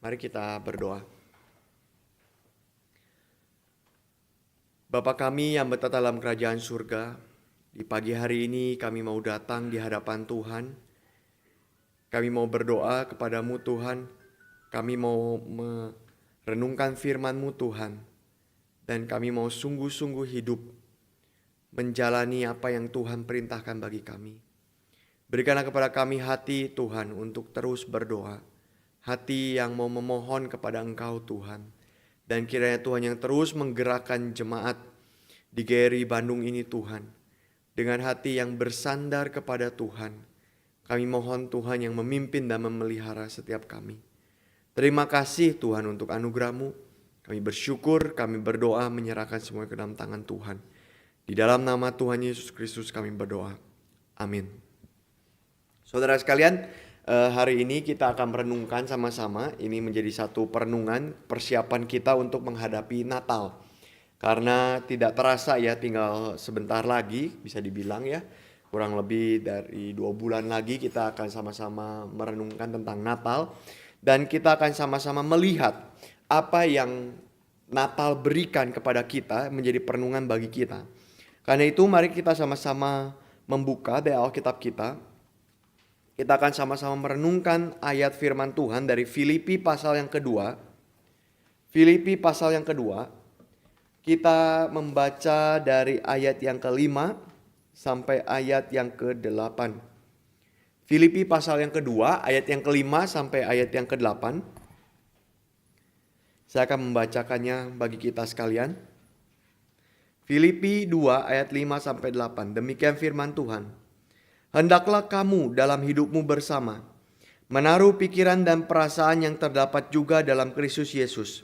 Mari kita berdoa. Bapa kami yang bertata dalam kerajaan surga, di pagi hari ini kami mau datang di hadapan Tuhan. Kami mau berdoa kepadamu Tuhan. Kami mau merenungkan firman-Mu Tuhan. Dan kami mau sungguh-sungguh hidup menjalani apa yang Tuhan perintahkan bagi kami. Berikanlah kepada kami hati Tuhan untuk terus berdoa. Hati yang mau memohon kepada Engkau Tuhan. Dan kiranya Tuhan yang terus menggerakkan jemaat di GRI Bandung ini Tuhan. Dengan hati yang bersandar kepada Tuhan. Kami mohon Tuhan yang memimpin dan memelihara setiap kami. Terima kasih Tuhan untuk anugerah-Mu. Kami bersyukur, kami berdoa menyerahkan semua ke dalam tangan Tuhan. Di dalam nama Tuhan Yesus Kristus kami berdoa. Amin. Saudara sekalian, hari ini kita akan merenungkan sama-sama. Ini menjadi satu perenungan persiapan kita untuk menghadapi Natal. Karena tidak terasa ya, tinggal sebentar lagi bisa dibilang ya. Kurang lebih dari 2 bulan lagi kita akan sama-sama merenungkan tentang Natal. Dan kita akan sama-sama melihat apa yang Natal berikan kepada kita menjadi perenungan bagi kita. Karena itu mari kita sama-sama membuka dari Alkitab kita. Kita akan sama-sama merenungkan ayat firman Tuhan dari Filipi pasal yang kedua. Filipi pasal yang kedua. Kita membaca dari ayat yang ke-5 sampai ayat yang ke-8. Filipi pasal yang kedua, ayat yang ke-5 sampai ayat yang ke-8. Saya akan membacakannya bagi kita sekalian. Filipi 2 ayat 5 sampai 8. Demikian firman Tuhan. Hendaklah kamu dalam hidupmu bersama menaruh pikiran dan perasaan yang terdapat juga dalam Kristus Yesus,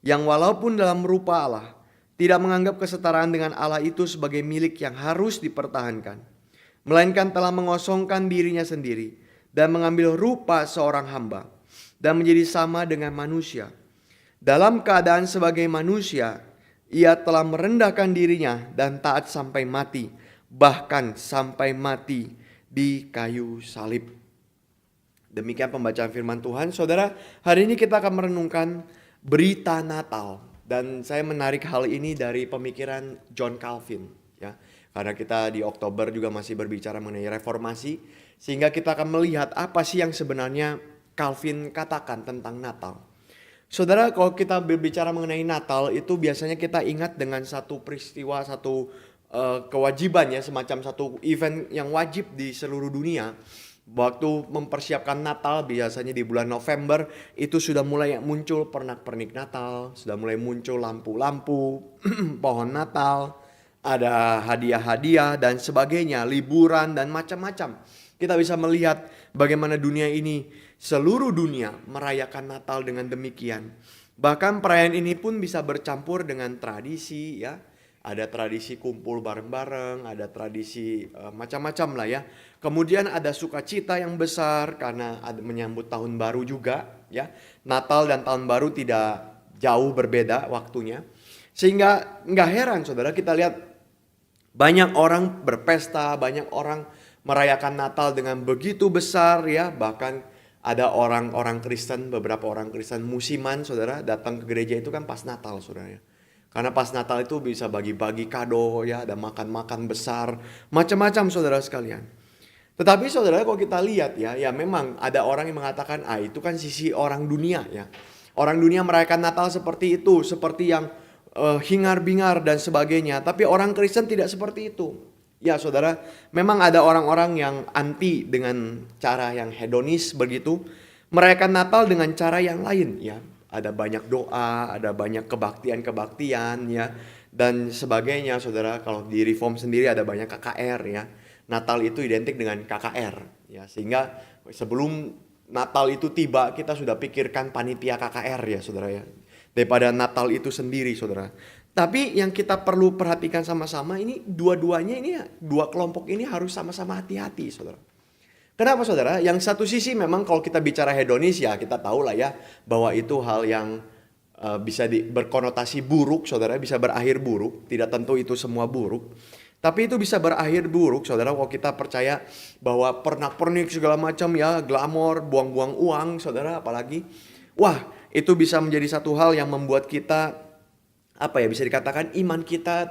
yang walaupun dalam rupa Allah, tidak menganggap kesetaraan dengan Allah itu sebagai milik yang harus dipertahankan, melainkan telah mengosongkan dirinya sendiri dan mengambil rupa seorang hamba dan menjadi sama dengan manusia. Dalam keadaan sebagai manusia, ia telah merendahkan dirinya dan taat sampai mati, bahkan sampai mati di kayu salib. Demikian pembacaan firman Tuhan. Saudara, hari ini kita akan merenungkan berita Natal. Dan saya menarik hal ini dari pemikiran John Calvin. Ya, karena kita di Oktober juga masih berbicara mengenai reformasi. Sehingga kita akan melihat apa sih yang sebenarnya Calvin katakan tentang Natal. Saudara, kalau kita berbicara mengenai Natal itu biasanya kita ingat dengan satu peristiwa, satu kewajiban ya, semacam satu event yang wajib di seluruh dunia. Waktu mempersiapkan Natal biasanya di bulan November itu sudah mulai muncul pernak-pernik Natal, sudah mulai muncul lampu-lampu, pohon Natal, ada hadiah-hadiah dan sebagainya, liburan dan macam-macam. Kita bisa melihat bagaimana dunia ini, seluruh dunia merayakan Natal dengan demikian. Bahkan perayaan ini pun bisa bercampur dengan tradisi ya. Ada tradisi kumpul bareng-bareng, ada tradisi macam-macam lah ya. Kemudian ada sukacita yang besar karena ada menyambut tahun baru juga ya. Natal dan tahun baru tidak jauh berbeda waktunya. Sehingga nggak heran saudara, kita lihat banyak orang berpesta, banyak orang merayakan Natal dengan begitu besar ya. Bahkan ada orang-orang Kristen, beberapa orang Kristen musiman saudara, datang ke gereja itu kan pas Natal saudara ya. Karena pas Natal itu bisa bagi-bagi kado ya, ada makan-makan besar, macam-macam saudara sekalian. Tetapi saudara kalau kita lihat ya memang ada orang yang mengatakan itu kan sisi orang dunia ya. Orang dunia merayakan Natal seperti itu, seperti yang hingar-bingar dan sebagainya. Tapi orang Kristen tidak seperti itu. Ya saudara, memang ada orang-orang yang anti dengan cara yang hedonis begitu, merayakan Natal dengan cara yang lain ya. Ada banyak doa, ada banyak kebaktian ya, dan sebagainya saudara. Kalau di Reform sendiri ada banyak KKR ya. Natal itu identik dengan KKR ya, sehingga sebelum Natal itu tiba kita sudah pikirkan panitia KKR ya saudara ya, daripada Natal itu sendiri saudara. Tapi yang kita perlu perhatikan sama-sama ini, dua-duanya ini, dua kelompok ini harus sama-sama hati-hati saudara. Kenapa saudara? Yang satu sisi memang kalau kita bicara hedonis ya kita tahu lah ya bahwa itu hal yang bisa berkonotasi buruk saudara, bisa berakhir buruk. Tidak tentu itu semua buruk. Tapi itu bisa berakhir buruk saudara kalau kita percaya bahwa pernak-pernik segala macam ya, glamor, buang-buang uang saudara apalagi. Wah, itu bisa menjadi satu hal yang membuat kita, bisa dikatakan iman kita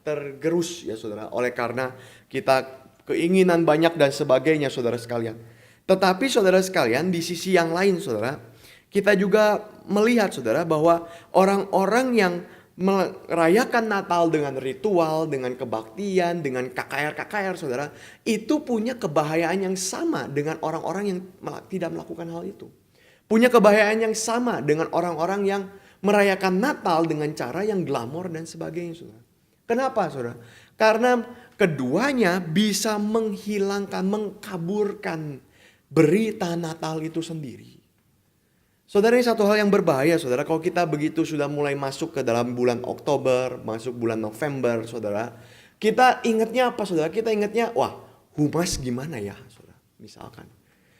tergerus ya saudara, oleh karena kita keinginan banyak dan sebagainya saudara sekalian. Tetapi saudara sekalian, di sisi yang lain saudara, kita juga melihat saudara bahwa orang-orang yang merayakan Natal dengan ritual, dengan kebaktian, dengan KKR-KKR saudara, itu punya kebahayaan yang sama dengan orang-orang yang tidak melakukan hal itu. Punya kebahayaan yang sama dengan orang-orang yang merayakan Natal dengan cara yang glamor dan sebagainya saudara. Kenapa saudara? Karena keduanya bisa menghilangkan, mengkaburkan berita Natal itu sendiri. Saudara, ini satu hal yang berbahaya saudara. Kalau kita begitu sudah mulai masuk ke dalam bulan Oktober, masuk bulan November saudara, kita ingatnya apa saudara? Kita ingatnya, wah humas gimana ya saudara, misalkan.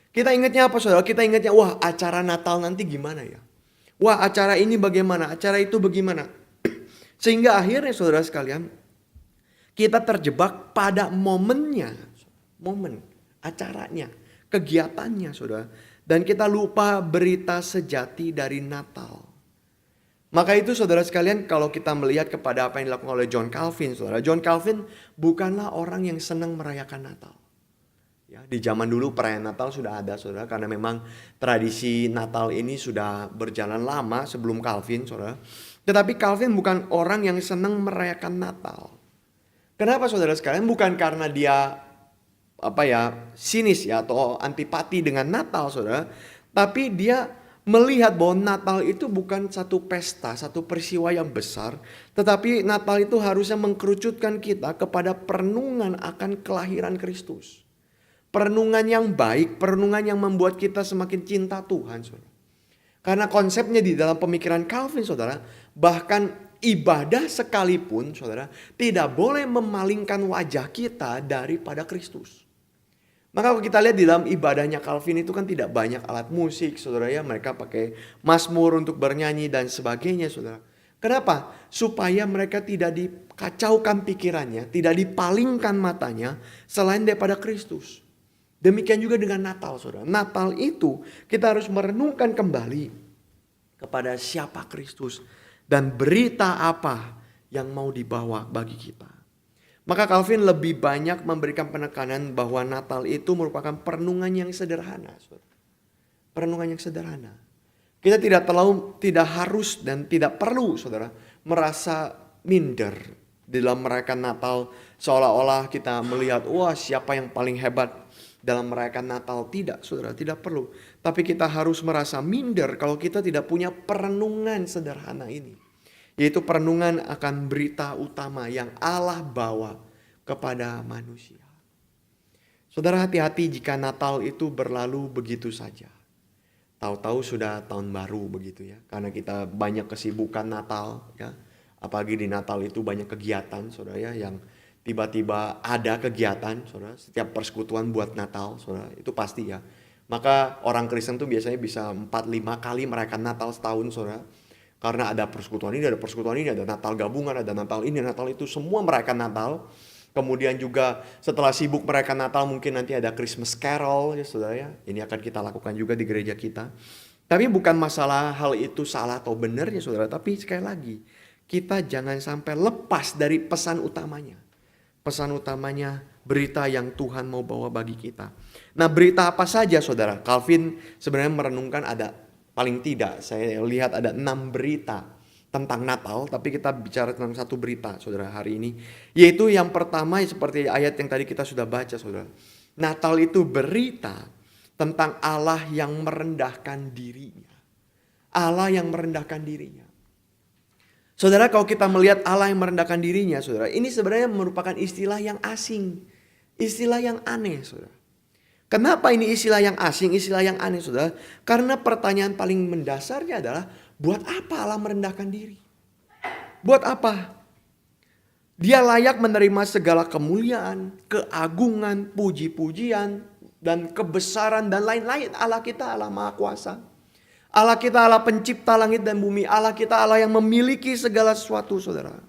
Kita ingatnya apa saudara? Kita ingatnya, wah acara Natal nanti gimana ya? Wah acara ini bagaimana? Acara itu bagaimana? Sehingga akhirnya saudara sekalian, kita terjebak pada momennya, momen, acaranya, kegiatannya saudara. Dan kita lupa berita sejati dari Natal. Maka itu saudara sekalian, kalau kita melihat kepada apa yang dilakukan oleh John Calvin saudara. John Calvin bukanlah orang yang senang merayakan Natal. Ya, di zaman dulu perayaan Natal sudah ada saudara, karena memang tradisi Natal ini sudah berjalan lama sebelum Calvin saudara. Tetapi Calvin bukan orang yang senang merayakan Natal. Kenapa saudara sekalian? Bukan karena dia sinis ya atau antipati dengan Natal saudara, tapi dia melihat bahwa Natal itu bukan satu pesta, satu peristiwa yang besar, tetapi Natal itu harusnya mengkerucutkan kita kepada perenungan akan kelahiran Kristus. Perenungan yang baik, perenungan yang membuat kita semakin cinta Tuhan saudara. Karena konsepnya di dalam pemikiran Calvin saudara, bahkan ibadah sekalipun saudara tidak boleh memalingkan wajah kita daripada Kristus. Maka kalau kita lihat di dalam ibadahnya Calvin itu kan tidak banyak alat musik saudara ya. Mereka pakai mazmur untuk bernyanyi dan sebagainya saudara. Kenapa? Supaya mereka tidak dikacaukan pikirannya, tidak dipalingkan matanya selain daripada Kristus. Demikian juga dengan Natal saudara. Natal itu kita harus merenungkan kembali kepada siapa Kristus dan berita apa yang mau dibawa bagi kita. Maka Calvin lebih banyak memberikan penekanan bahwa Natal itu merupakan perenungan yang sederhana saudara. Perenungan yang sederhana. Kita tidak harus dan tidak perlu saudara merasa minder dalam merayakan Natal, seolah-olah kita melihat wah siapa yang paling hebat dalam merayakan Natal. Tidak saudara, tidak perlu. Tapi kita harus merasa minder kalau kita tidak punya perenungan sederhana ini. Yaitu perenungan akan berita utama yang Allah bawa kepada manusia. Saudara, hati-hati jika Natal itu berlalu begitu saja. Tahu-tahu sudah tahun baru begitu ya. Karena kita banyak kesibukan Natal ya. Apalagi di Natal itu banyak kegiatan saudara ya, yang tiba-tiba ada kegiatan saudara, setiap persekutuan buat Natal saudara, itu pasti ya. Maka orang Kristen tuh biasanya bisa 4-5 kali merayakan Natal setahun saudara. Karena ada persekutuan ini, ada persekutuan ini, ada Natal gabungan, ada Natal ini, Natal itu, semua merayakan Natal. Kemudian juga setelah sibuk merayakan Natal mungkin nanti ada Christmas Carol ya saudara ya. Ini akan kita lakukan juga di gereja kita. Tapi bukan masalah hal itu salah atau benarnya saudara, tapi sekali lagi kita jangan sampai lepas dari pesan utamanya. Pesan utamanya berita yang Tuhan mau bawa bagi kita. Nah, berita apa saja saudara? Calvin sebenarnya merenungkan ada, paling tidak saya lihat ada 6 berita tentang Natal. Tapi kita bicara tentang satu berita saudara hari ini. Yaitu yang pertama seperti ayat yang tadi kita sudah baca saudara. Natal itu berita tentang Allah yang merendahkan dirinya. Allah yang merendahkan dirinya. Saudara, kalau kita melihat Allah yang merendahkan dirinya saudara, ini sebenarnya merupakan istilah yang asing. Istilah yang aneh saudara. Kenapa ini istilah yang asing, istilah yang aneh saudara? Karena pertanyaan paling mendasarnya adalah, buat apa Allah merendahkan diri? Buat apa? Dia layak menerima segala kemuliaan, keagungan, puji-pujian, dan kebesaran dan lain-lain. Allah kita Allah Maha Kuasa. Allah kita Allah pencipta langit dan bumi. Allah kita Allah yang memiliki segala sesuatu saudara.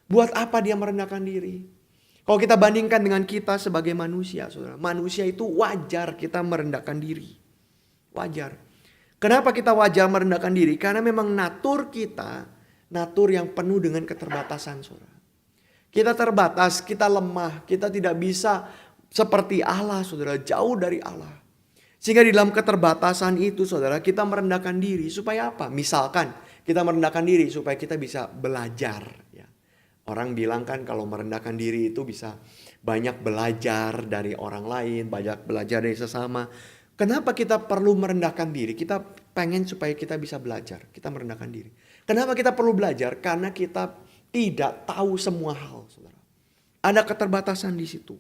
Buat apa dia merendahkan diri? Kalau kita bandingkan dengan kita sebagai manusia saudara. Manusia itu wajar kita merendahkan diri. Wajar. Kenapa kita wajar merendahkan diri? Karena memang natur kita, natur yang penuh dengan keterbatasan, saudara. Kita terbatas, kita lemah, kita tidak bisa seperti Allah, saudara, jauh dari Allah. Sehingga di dalam keterbatasan itu, saudara, kita merendahkan diri supaya apa? Misalkan kita merendahkan diri supaya kita bisa belajar. Ya. Orang bilang kan kalau merendahkan diri itu bisa banyak belajar dari orang lain, banyak belajar dari sesama. Kenapa kita perlu merendahkan diri? Kita pengen supaya kita bisa belajar, kita merendahkan diri. Kenapa kita perlu belajar? Karena kita tidak tahu semua hal, saudara. Ada keterbatasan di situ.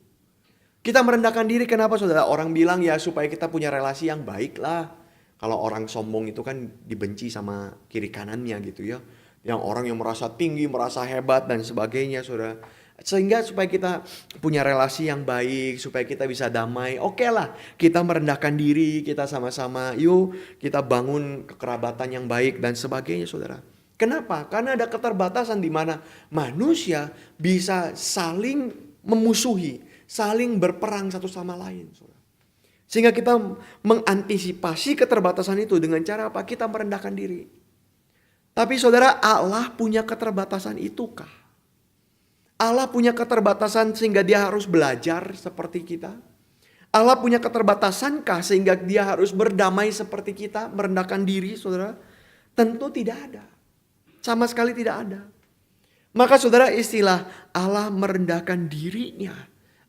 Kita merendahkan diri kenapa, saudara? Orang bilang ya supaya kita punya relasi yang baik lah. Kalau orang sombong itu kan dibenci sama kiri kanannya gitu ya. Yang orang yang merasa tinggi, merasa hebat dan sebagainya, saudara. Sehingga supaya kita punya relasi yang baik, supaya kita bisa damai. Oke lah, kita merendahkan diri, kita sama-sama yuk kita bangun kekerabatan yang baik dan sebagainya, saudara. Kenapa? Karena ada keterbatasan di mana manusia bisa saling memusuhi, saling berperang satu sama lain, saudara. Sehingga kita mengantisipasi keterbatasan itu dengan cara apa? Kita merendahkan diri. Tapi saudara, Allah punya keterbatasan itukah? Allah punya keterbatasan sehingga dia harus belajar seperti kita? Allah punya keterbatasankah sehingga dia harus berdamai seperti kita, merendahkan diri, saudara? Tentu tidak ada. Sama sekali tidak ada. Maka saudara, istilah Allah merendahkan dirinya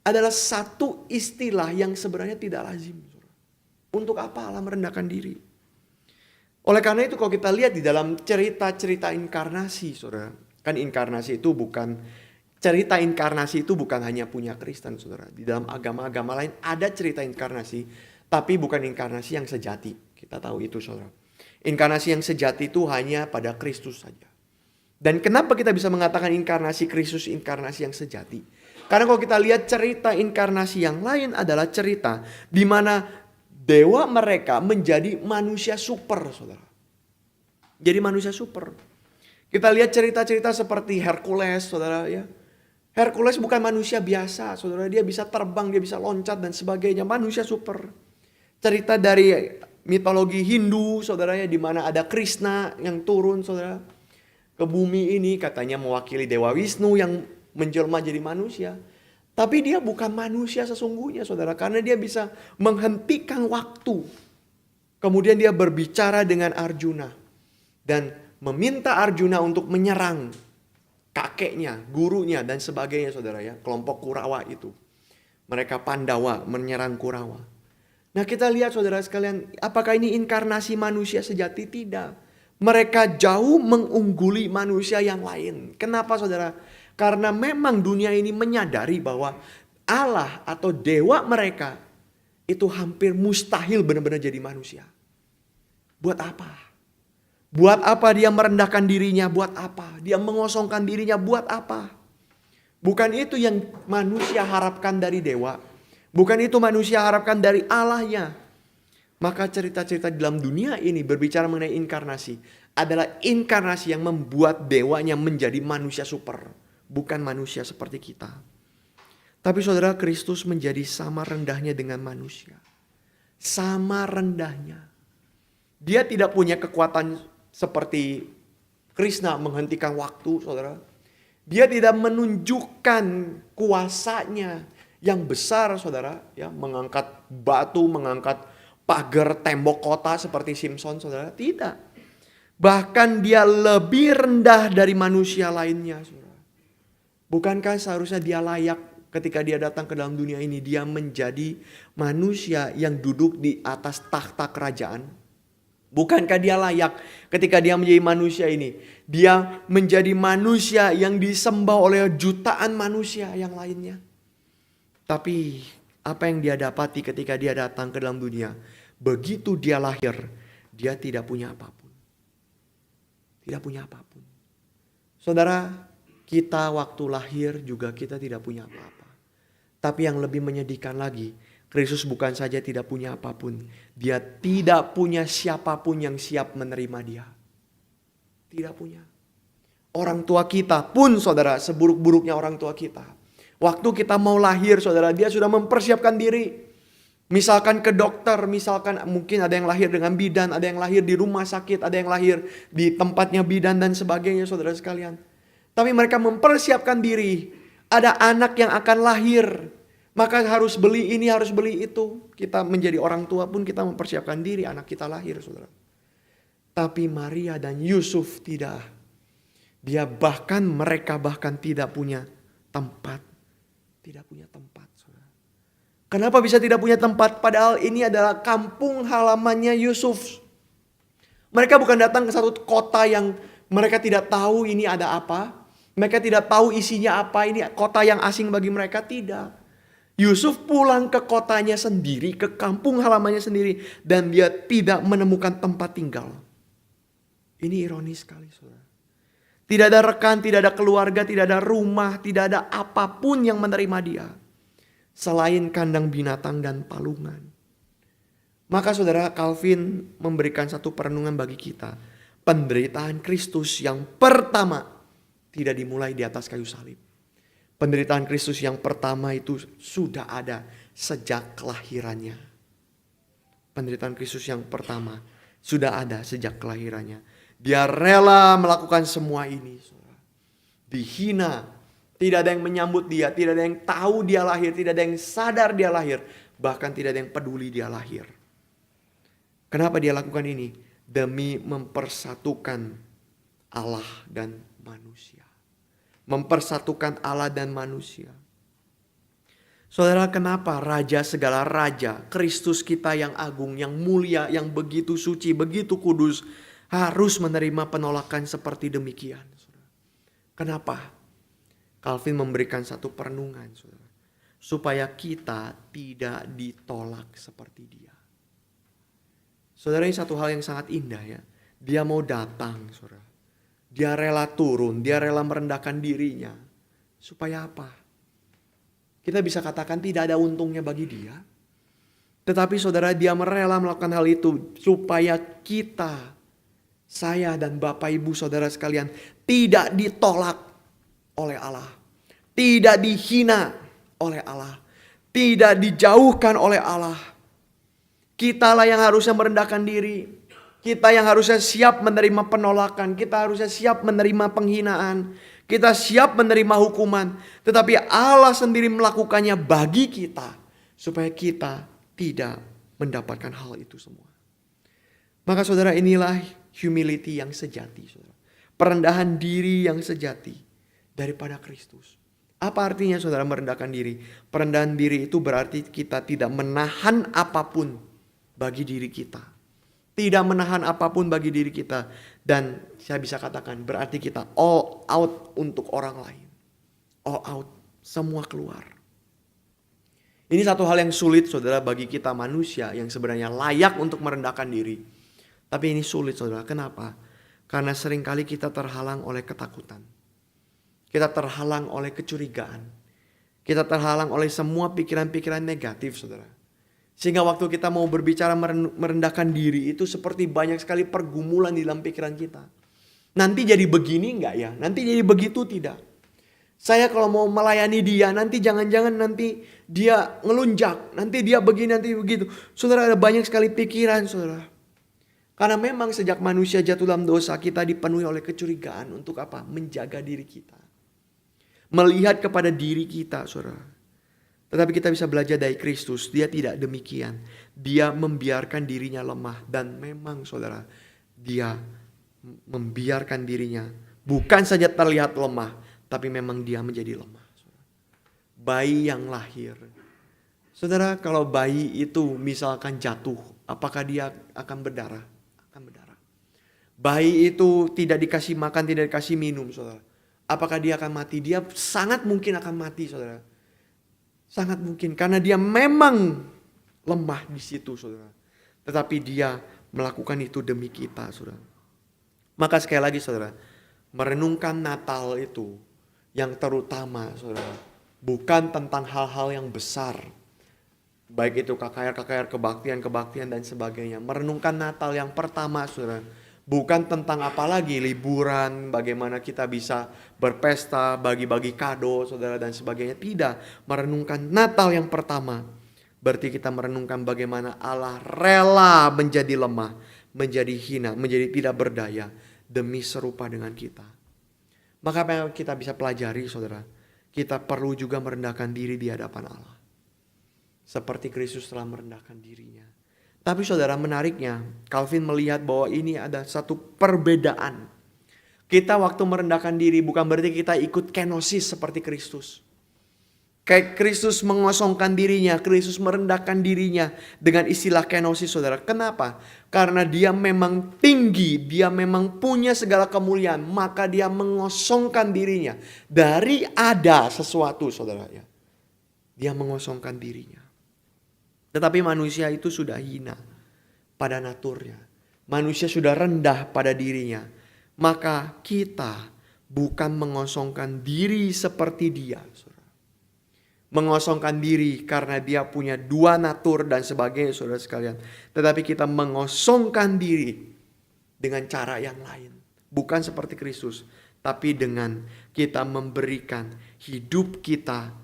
adalah satu istilah yang sebenarnya tidak lazim. Untuk apa Allah merendahkan diri? Oleh karena itu kalau kita lihat di dalam cerita-cerita inkarnasi, saudara. Kan inkarnasi itu bukan, cerita inkarnasi itu bukan hanya punya Kristen, saudara. Di dalam agama-agama lain ada cerita inkarnasi, tapi bukan inkarnasi yang sejati. Kita tahu itu, saudara. Inkarnasi yang sejati itu hanya pada Kristus saja. Dan kenapa kita bisa mengatakan inkarnasi Kristus inkarnasi yang sejati? Karena kalau kita lihat cerita inkarnasi yang lain adalah cerita di mana dewa mereka menjadi manusia super, saudara. Jadi manusia super. Kita lihat cerita-cerita seperti Hercules, saudara ya. Hercules bukan manusia biasa, saudara. Dia bisa terbang, dia bisa loncat dan sebagainya. Manusia super. Cerita dari mitologi Hindu, saudara ya, di mana ada Krishna yang turun, saudara, ke bumi ini, katanya mewakili Dewa Wisnu yang menjelma jadi manusia. Tapi dia bukan manusia sesungguhnya, saudara, karena dia bisa menghentikan waktu. Kemudian dia berbicara dengan Arjuna dan meminta Arjuna untuk menyerang kakeknya, gurunya dan sebagainya, saudara ya. Kelompok Kurawa itu. Mereka Pandawa menyerang Kurawa. Nah, kita lihat saudara sekalian, apakah ini inkarnasi manusia sejati? Tidak. Mereka jauh mengungguli manusia yang lain. Kenapa, saudara? Karena memang dunia ini menyadari bahwa Allah atau dewa mereka itu hampir mustahil benar-benar jadi manusia. Buat apa? Buat apa dia merendahkan dirinya? Buat apa? Dia mengosongkan dirinya buat apa? Bukan itu yang manusia harapkan dari dewa. Bukan itu manusia harapkan dari Allahnya. Maka cerita-cerita di dalam dunia ini berbicara mengenai inkarnasi adalah inkarnasi yang membuat dewanya menjadi manusia super. Bukan manusia seperti kita. Tapi saudara, Kristus menjadi sama rendahnya dengan manusia. Sama rendahnya. Dia tidak punya kekuatan seperti Krishna menghentikan waktu, saudara. Dia tidak menunjukkan kuasanya yang besar, saudara, ya, mengangkat batu, mengangkat pagar tembok kota seperti Simpson, saudara. Tidak. Bahkan dia lebih rendah dari manusia lainnya, saudara. Bukankah seharusnya dia layak ketika dia datang ke dalam dunia ini, dia menjadi manusia yang duduk di atas takhta kerajaan? Bukankah dia layak ketika dia menjadi manusia ini, dia menjadi manusia yang disembah oleh jutaan manusia yang lainnya? Tapi apa yang dia dapati ketika dia datang ke dalam dunia? Begitu dia lahir, dia tidak punya apapun. Tidak punya apapun. Saudara, kita waktu lahir juga kita tidak punya apa-apa. Tapi yang lebih menyedihkan lagi, Kristus bukan saja tidak punya apapun. Dia tidak punya siapapun yang siap menerima dia. Tidak punya. Orang tua kita pun, saudara, seburuk-buruknya orang tua kita. Waktu kita mau lahir, saudara, dia sudah mempersiapkan diri. Misalkan ke dokter, misalkan mungkin ada yang lahir dengan bidan, ada yang lahir di rumah sakit, ada yang lahir di tempatnya bidan dan sebagainya, saudara sekalian. Tapi mereka mempersiapkan diri. Ada anak yang akan lahir, maka harus beli ini, harus beli itu. Kita menjadi orang tua pun kita mempersiapkan diri anak kita lahir, saudara. Tapi Maria dan Yusuf tidak. Mereka bahkan tidak punya tempat. Tidak punya tempat, saudara. Kenapa bisa tidak punya tempat? Padahal ini adalah kampung halamannya Yusuf. Mereka bukan datang ke satu kota yang mereka tidak tahu ini ada apa. Mereka tidak tahu isinya apa. Ini kota yang asing bagi mereka. Tidak. Yusuf pulang ke kotanya sendiri, ke kampung halamannya sendiri. Dan dia tidak menemukan tempat tinggal. Ini ironis sekali, saudara. Tidak ada rekan, tidak ada keluarga, tidak ada rumah, tidak ada apapun yang menerima dia. Selain kandang binatang dan palungan. Maka saudara, Calvin memberikan satu perenungan bagi kita. Penderitaan Kristus yang pertama tidak dimulai di atas kayu salib. Penderitaan Kristus yang pertama itu sudah ada sejak kelahirannya. Penderitaan Kristus yang pertama sudah ada sejak kelahirannya. Dia rela melakukan semua ini, saudara. Dihina. Tidak ada yang menyambut dia, tidak ada yang tahu dia lahir, tidak ada yang sadar dia lahir. Bahkan tidak ada yang peduli dia lahir. Kenapa dia lakukan ini? Demi mempersatukan Allah dan manusia. Mempersatukan Allah dan manusia. Saudara, kenapa Raja segala raja, Kristus kita yang agung, yang mulia, yang begitu suci, begitu kudus, harus menerima penolakan seperti demikian? Kenapa? Calvin memberikan satu perenungan, saudara, supaya kita tidak ditolak seperti dia. Saudara, ini satu hal yang sangat indah ya. Dia mau datang, saudara. Dia rela turun, dia rela merendahkan dirinya. Supaya apa? Kita bisa katakan tidak ada untungnya bagi dia. Tetapi saudara, dia rela melakukan hal itu supaya kita, saya dan Bapak Ibu saudara sekalian, tidak ditolak oleh Allah, tidak dihina oleh Allah, tidak dijauhkan oleh Allah. Kitalah yang harusnya merendahkan diri, kita yang harusnya siap menerima penolakan, kita harusnya siap menerima penghinaan, kita siap menerima hukuman. Tetapi Allah sendiri melakukannya bagi kita, supaya kita tidak mendapatkan hal itu semua. Maka saudara, inilah humility yang sejati, saudara. Perendahan diri yang sejati daripada Kristus. Apa artinya saudara merendahkan diri? Perendahan diri itu berarti kita tidak menahan apapun bagi diri kita. Tidak menahan apapun bagi diri kita. Dan saya bisa katakan berarti kita all out untuk orang lain. All out, semua keluar. Ini satu hal yang sulit saudara bagi kita manusia yang sebenarnya layak untuk merendahkan diri. Tapi ini sulit saudara, kenapa? Karena seringkali kita terhalang oleh ketakutan. Kita terhalang oleh kecurigaan. Kita terhalang oleh semua pikiran-pikiran negatif, saudara. Sehingga waktu kita mau berbicara merendahkan diri itu seperti banyak sekali pergumulan di dalam pikiran kita. Nanti jadi begini enggak ya? Nanti jadi begitu tidak? Saya kalau mau melayani dia, nanti jangan-jangan nanti dia ngelunjak. Nanti dia begini, nanti begitu. Saudara, ada banyak sekali pikiran, saudara. Karena memang sejak manusia jatuh dalam dosa, kita dipenuhi oleh kecurigaan. Untuk apa? Menjaga diri kita. Melihat kepada diri kita, saudara. Tetapi kita bisa belajar dari Kristus. Dia tidak demikian. Dia membiarkan dirinya lemah. Dan memang saudara, dia membiarkan dirinya bukan saja terlihat lemah, tapi memang dia menjadi lemah. Bayi yang lahir. Saudara, kalau bayi itu misalkan jatuh, apakah dia akan berdarah? Akan berdarah. Bayi itu tidak dikasih makan, tidak dikasih minum, saudara. Apakah dia akan mati? Dia sangat mungkin akan mati, saudara. Sangat mungkin, karena dia memang lemah di situ, saudara. Tetapi dia melakukan itu demi kita, saudara. Maka sekali lagi, saudara, merenungkan Natal itu yang terutama, saudara, bukan tentang hal-hal yang besar. Baik itu KKR, kebaktian dan sebagainya. Merenungkan Natal yang pertama, saudara, bukan tentang apalagi liburan, bagaimana kita bisa berpesta, bagi-bagi kado, saudara, dan sebagainya. Tidak, merenungkan Natal yang pertama. Berarti kita merenungkan bagaimana Allah rela menjadi lemah, menjadi hina, menjadi tidak berdaya demi serupa dengan kita. Maka apa yang kita bisa pelajari, saudara? Kita perlu juga merendahkan diri di hadapan Allah. Seperti Kristus telah merendahkan dirinya. Tapi saudara, menariknya, Calvin melihat bahwa ini ada satu perbedaan. Kita waktu merendahkan diri bukan berarti kita ikut kenosis seperti Kristus. Kayak Kristus mengosongkan dirinya, Kristus merendahkan dirinya dengan istilah kenosis, saudara. Kenapa? Karena dia memang tinggi, dia memang punya segala kemuliaan, maka dia mengosongkan dirinya dari ada sesuatu, saudara ya. Dia mengosongkan dirinya. Tetapi manusia itu sudah hina pada naturnya. Manusia sudah rendah pada dirinya. Maka kita bukan mengosongkan diri seperti dia, saudara. Mengosongkan diri karena dia punya dua natur dan sebagainya, saudara sekalian. Tetapi kita mengosongkan diri dengan cara yang lain. Bukan seperti Kristus, tapi dengan kita memberikan hidup kita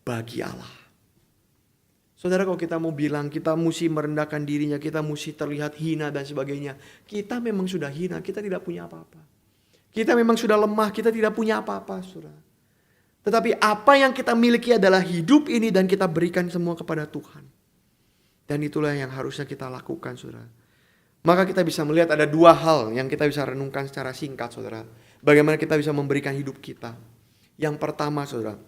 bagi Allah. Saudara, kalau kita mau bilang kita mesti merendahkan dirinya, kita mesti terlihat hina dan sebagainya. Kita memang sudah hina, kita tidak punya apa-apa. Kita memang sudah lemah, kita tidak punya apa-apa, saudara. Tetapi apa yang kita miliki adalah hidup ini dan kita berikan semua kepada Tuhan. Dan itulah yang harusnya kita lakukan, saudara. Maka kita bisa melihat ada dua hal yang kita bisa renungkan secara singkat, saudara. Bagaimana kita bisa memberikan hidup kita. Yang pertama, saudara,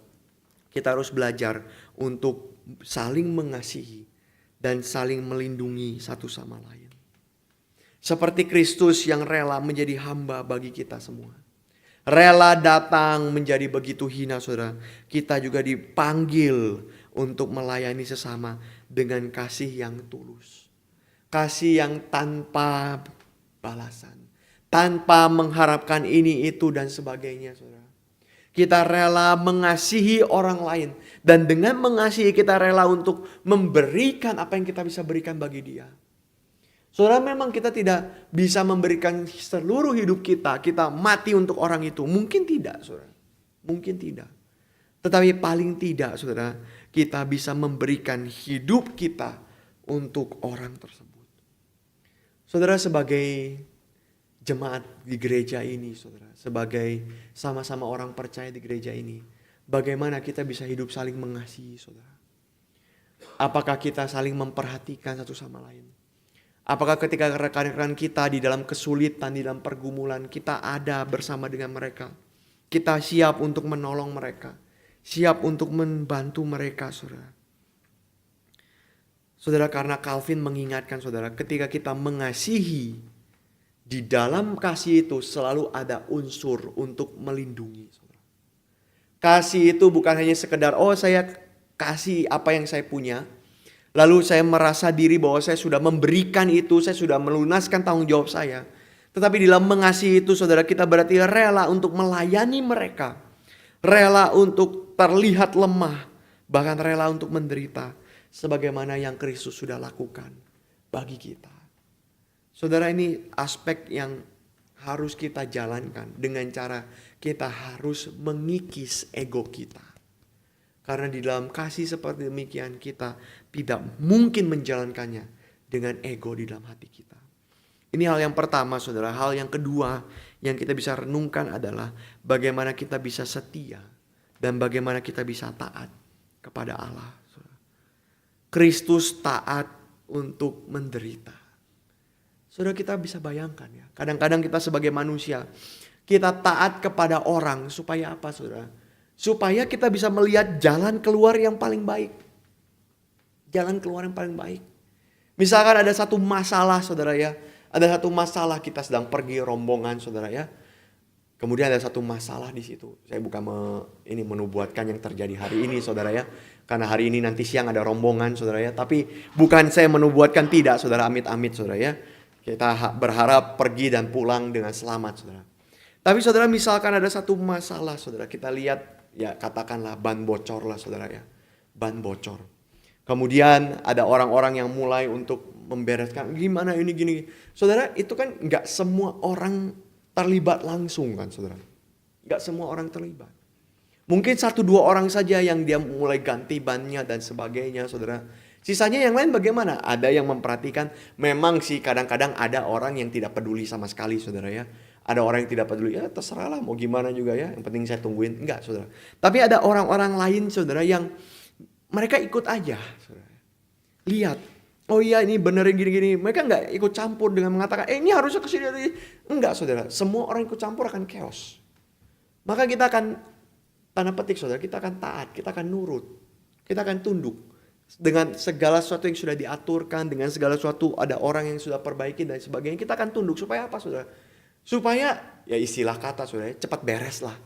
kita harus belajar untuk saling mengasihi dan saling melindungi satu sama lain. Seperti Kristus yang rela menjadi hamba bagi kita semua. Rela datang menjadi begitu hina, saudara. Kita juga dipanggil untuk melayani sesama dengan kasih yang tulus. Kasih yang tanpa balasan. Tanpa mengharapkan ini, itu, dan sebagainya, saudara. Kita rela mengasihi orang lain. Dan dengan mengasihi kita rela untuk memberikan apa yang kita bisa berikan bagi dia. Saudara, memang kita tidak bisa memberikan seluruh hidup kita. Kita mati untuk orang itu. Mungkin tidak, saudara. Mungkin tidak. Tetapi paling tidak, saudara, kita bisa memberikan hidup kita untuk orang tersebut. Saudara, sebagai jemaat di gereja ini, saudara, sebagai sama-sama orang percaya di gereja ini, bagaimana kita bisa hidup saling mengasihi, saudara? Apakah kita saling memperhatikan satu sama lain? Apakah ketika rekan-rekan kita di dalam kesulitan, di dalam pergumulan, kita ada bersama dengan mereka? Kita siap untuk menolong mereka, siap untuk membantu mereka, saudara. Saudara, karena Calvin mengingatkan, saudara, ketika kita mengasihi, di dalam kasih itu selalu ada unsur untuk melindungi. Kasih itu bukan hanya sekedar, oh saya kasih apa yang saya punya. Lalu saya merasa diri bahwa saya sudah memberikan itu, saya sudah melunaskan tanggung jawab saya. Tetapi di dalam mengasihi itu, saudara, kita berarti rela untuk melayani mereka. Rela untuk terlihat lemah. Bahkan rela untuk menderita. Sebagaimana yang Kristus sudah lakukan bagi kita. Saudara, ini aspek yang harus kita jalankan dengan cara kita harus mengikis ego kita. Karena di dalam kasih seperti demikian kita tidak mungkin menjalankannya dengan ego di dalam hati kita. Ini hal yang pertama, saudara. Hal yang kedua yang kita bisa renungkan adalah bagaimana kita bisa setia dan bagaimana kita bisa taat kepada Allah. Kristus taat untuk menderita. Saudara, kita bisa bayangkan ya. Kadang-kadang kita sebagai manusia, kita taat kepada orang supaya apa, saudara? Supaya kita bisa melihat jalan keluar yang paling baik. Jalan keluar yang paling baik. Misalkan ada satu masalah, saudara ya. Ada satu masalah, kita sedang pergi rombongan, saudara ya. Kemudian ada satu masalah di situ. Saya bukan menubuatkan yang terjadi hari ini, saudara ya. Karena hari ini nanti siang ada rombongan, saudara ya. Tapi bukan saya menubuatkan, tidak, saudara, amit-amit, saudara ya. Kita berharap pergi dan pulang dengan selamat, saudara. Tapi saudara, misalkan ada satu masalah, saudara. Kita lihat, ya katakanlah ban bocor lah, saudara ya. Ban bocor. Kemudian ada orang-orang yang mulai untuk membereskan. Gimana ini gini. Saudara, itu kan gak semua orang terlibat langsung kan, saudara. Gak semua orang terlibat. Mungkin 1-2 orang saja yang dia mulai ganti bannya dan sebagainya, saudara. Sisanya yang lain bagaimana? Ada yang memperhatikan, memang sih kadang-kadang ada orang yang tidak peduli sama sekali saudara ya. Ada orang yang tidak peduli, ya terserah lah mau gimana juga ya, yang penting saya tungguin. Enggak saudara. Tapi ada orang-orang lain saudara yang mereka ikut aja saudara. Lihat, oh iya ini benerin gini-gini. Mereka enggak ikut campur dengan mengatakan, ini harusnya kesini. Enggak saudara, semua orang ikut campur akan chaos. Maka kita akan, tanda petik saudara, kita akan taat, kita akan nurut. Kita akan tunduk. Dengan segala sesuatu yang sudah diaturkan, dengan segala sesuatu ada orang yang sudah perbaiki dan sebagainya, kita akan tunduk. Supaya apa saudara? Supaya ya istilah kata saudara, cepat beres lah.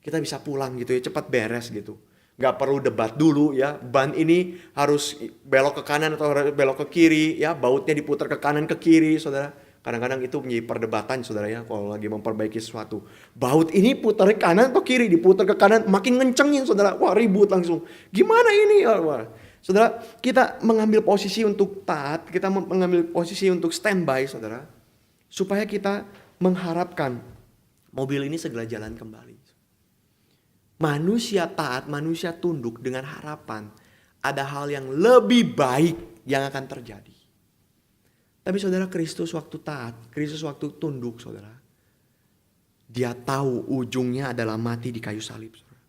Kita bisa pulang gitu ya, cepat beres gitu. Gak perlu debat dulu ya, ban ini harus belok ke kanan atau belok ke kiri ya, bautnya diputar ke kanan ke kiri saudara. Kadang-kadang itu menjadi perdebatan saudara ya, kalau lagi memperbaiki sesuatu. Baut ini putar ke kanan atau kiri, diputar ke kanan makin ngencengin saudara. Wah ribut langsung. Gimana ini? Wah. Saudara, kita mengambil posisi untuk taat, kita mengambil posisi untuk standby, saudara, supaya kita mengharapkan mobil ini segera jalan kembali. Manusia taat, manusia tunduk dengan harapan ada hal yang lebih baik yang akan terjadi. Tapi saudara, Kristus waktu taat, Kristus waktu tunduk, saudara, dia tahu ujungnya adalah mati di kayu salib, saudara.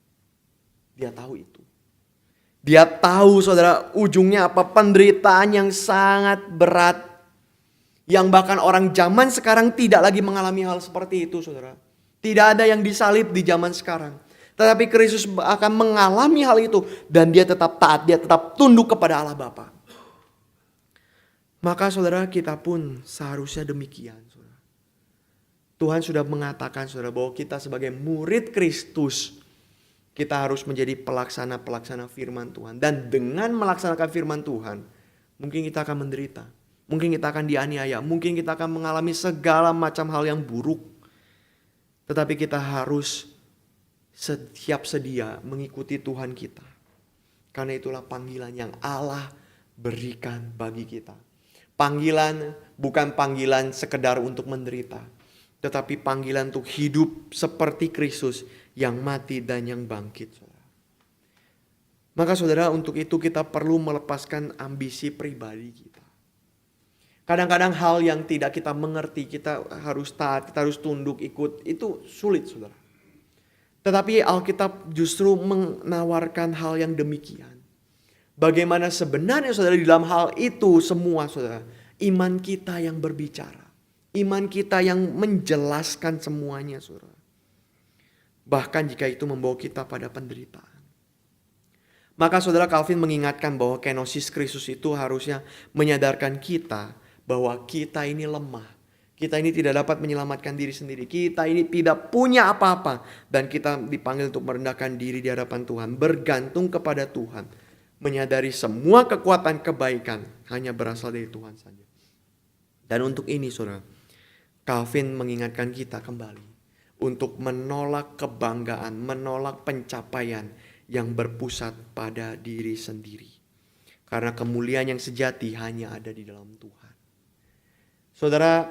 Dia tahu itu. Dia tahu saudara ujungnya apa, penderitaan yang sangat berat. Yang bahkan orang zaman sekarang tidak lagi mengalami hal seperti itu saudara. Tidak ada yang disalib di zaman sekarang. Tetapi Kristus akan mengalami hal itu. Dan dia tetap taat, dia tetap tunduk kepada Allah Bapa. Maka saudara kita pun seharusnya demikian. Saudara. Tuhan sudah mengatakan saudara bahwa kita sebagai murid Kristus, kita harus menjadi pelaksana-pelaksana firman Tuhan. Dan dengan melaksanakan firman Tuhan, mungkin kita akan menderita. Mungkin kita akan dianiaya. Mungkin kita akan mengalami segala macam hal yang buruk. Tetapi kita harus siap sedia mengikuti Tuhan kita. Karena itulah panggilan yang Allah berikan bagi kita. Panggilan bukan panggilan sekedar untuk menderita. Tetapi panggilan untuk hidup seperti Kristus yang mati dan yang bangkit. Saudara. Maka saudara, untuk itu kita perlu melepaskan ambisi pribadi kita. Kadang-kadang hal yang tidak kita mengerti, kita harus taat, kita harus tunduk, ikut, itu sulit saudara. Tetapi Alkitab justru menawarkan hal yang demikian. Bagaimana sebenarnya saudara di dalam hal itu semua saudara, iman kita yang berbicara. Iman kita yang menjelaskan semuanya saudara. Bahkan jika itu membawa kita pada penderitaan. Maka saudara Calvin mengingatkan bahwa kenosis Kristus itu harusnya menyadarkan kita bahwa kita ini lemah. Kita ini tidak dapat menyelamatkan diri sendiri. Kita ini tidak punya apa-apa. Dan kita dipanggil untuk merendahkan diri di hadapan Tuhan. Bergantung kepada Tuhan. Menyadari semua kekuatan kebaikan hanya berasal dari Tuhan saja. Dan untuk ini saudara, Calvin mengingatkan kita kembali. Untuk menolak kebanggaan, menolak pencapaian yang berpusat pada diri sendiri. Karena kemuliaan yang sejati hanya ada di dalam Tuhan. Saudara,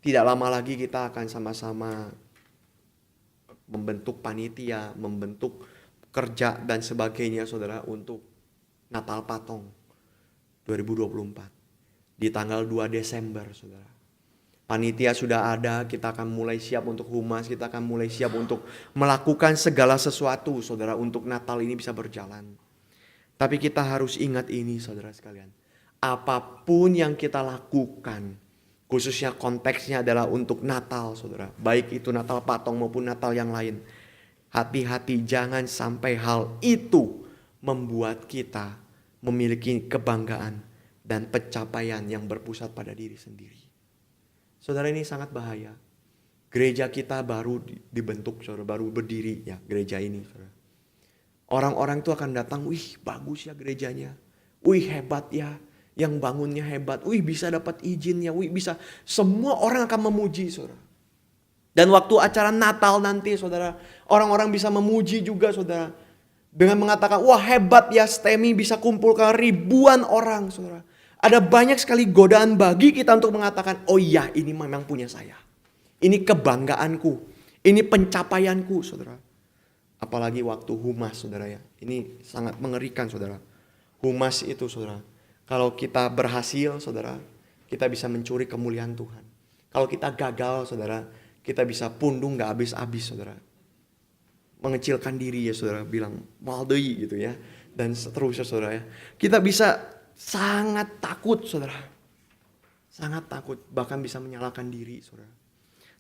tidak lama lagi kita akan sama-sama membentuk panitia, membentuk kerja dan sebagainya saudara untuk Natal Patong 2024. Di tanggal 2 Desember saudara. Panitia sudah ada, kita akan mulai siap untuk humas, kita akan mulai siap untuk melakukan segala sesuatu saudara untuk Natal ini bisa berjalan. Tapi kita harus ingat ini saudara sekalian. Apapun yang kita lakukan, khususnya konteksnya adalah untuk Natal saudara. Baik itu Natal Patong maupun Natal yang lain. Hati-hati jangan sampai hal itu membuat kita memiliki kebanggaan dan pencapaian yang berpusat pada diri sendiri. Saudara ini sangat bahaya. Gereja kita baru dibentuk, saudara, baru berdiri ya gereja ini. Saudara. Orang-orang itu akan datang, wih bagus ya gerejanya. Wih hebat ya, yang bangunnya hebat. Wih bisa dapat izinnya, wih bisa. Semua orang akan memuji saudara. Dan waktu acara Natal nanti saudara, orang-orang bisa memuji juga saudara. Dengan mengatakan, wah hebat ya STEMI bisa kumpulkan ribuan orang saudara. Ada banyak sekali godaan bagi kita untuk mengatakan, oh iya ini memang punya saya. Ini kebanggaanku. Ini pencapaianku saudara. Apalagi waktu humas saudara ya. Ini sangat mengerikan saudara. Humas itu saudara. Kalau kita berhasil, saudara, kita bisa mencuri kemuliaan Tuhan. Kalau kita gagal, saudara, kita bisa pundung gak habis-habis, saudara. Mengecilkan diri ya, saudara, bilang maldei gitu ya. Dan seterusnya, saudara ya. Kita bisa sangat takut, saudara. Sangat takut, bahkan bisa menyalahkan diri, saudara.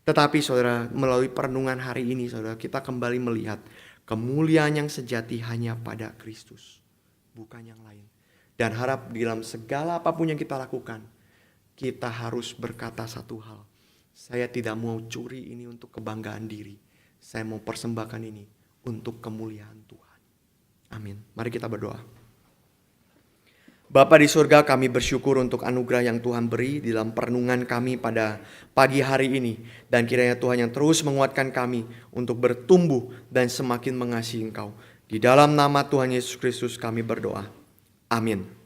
Tetapi saudara, melalui perenungan hari ini, saudara, kita kembali melihat kemuliaan yang sejati hanya pada Kristus, bukan yang lain. Dan harap dalam segala apapun yang kita lakukan, kita harus berkata satu hal. Saya tidak mau curi ini untuk kebanggaan diri. Saya mau persembahkan ini untuk kemuliaan Tuhan. Amin. Mari kita berdoa. Bapa di surga, kami bersyukur untuk anugerah yang Tuhan beri di dalam perenungan kami pada pagi hari ini. Dan kiranya Tuhan yang terus menguatkan kami untuk bertumbuh dan semakin mengasihi Engkau. Di dalam nama Tuhan Yesus Kristus kami berdoa. Amin.